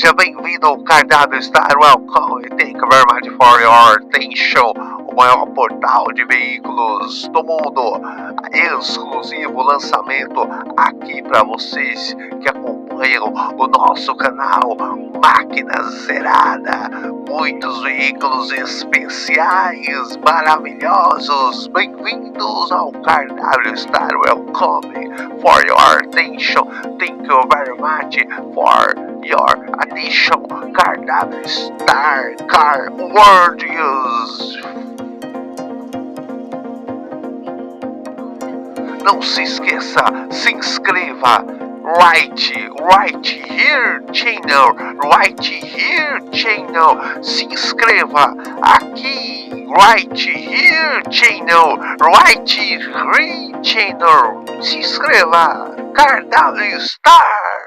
Seja bem-vindo ao Carwstar. Welcome. Thank you very much for your attention. O maior portal de veículos do mundo. Exclusivo lançamento aqui para vocês que acompanham o nosso canal. Máquina zerada. Muitos veículos especiais, maravilhosos. Bem-vindos ao Carwstar. Welcome for your attention. Thank you very much for your attention. Carwstar, Car World News. Não se esqueça, se inscreva. Right here channel, se inscreva aqui, right here channel, se inscreva, Carwstar.